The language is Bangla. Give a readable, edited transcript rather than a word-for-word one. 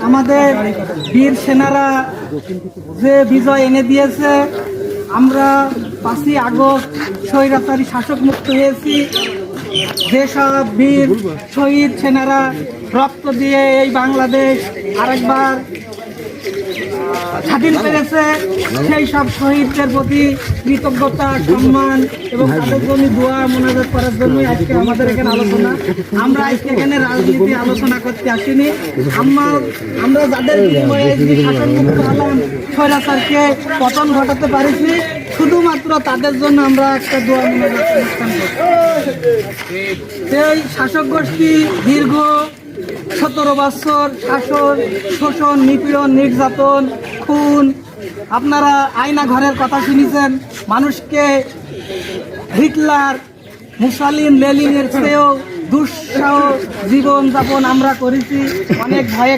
আমাদের বীর সেনারা যে বিজয় এনে দিয়েছে, আমরা 5ই আগস্ট স্বৈরাচারী শাসক মুক্ত হয়েছি। যেসব বীর শহীদ সেনারা রক্ত দিয়ে এই বাংলাদেশ আরেকবার স্বাধীন পেরেছে, সেই সব শহীদদের প্রতি কৃতজ্ঞতা, সম্মান এবং তাদের জন্য দোয়া মোনাজাত করার জন্যই আজকে আমাদের এখানে আলোচনা। আমরা আজকে এখানে রাজনীতি আলোচনা করতে আসিনি। আমরা যাদের বিনিময়ে শাসনমুক্ত হলাম, স্বৈরাচারকে পতন ঘটাতে পারিনি, শুধুমাত্র তাদের জন্য আমরা একটা দোয়া মোনাজাত অনুষ্ঠান করছি। সেই শাসক গোষ্ঠী দীর্ঘ 17 বছর শাসন, শোষণ, নিপীড়ন, নির্যাতন, খুন, আপনারা আয়না ঘরের কথা শুনেছেন। মানুষকে হিটলার, মুসালিন, লেনিনের চেয়েও দুঃসহ জীবনযাপন আমরা করেছি, অনেক ভয়ে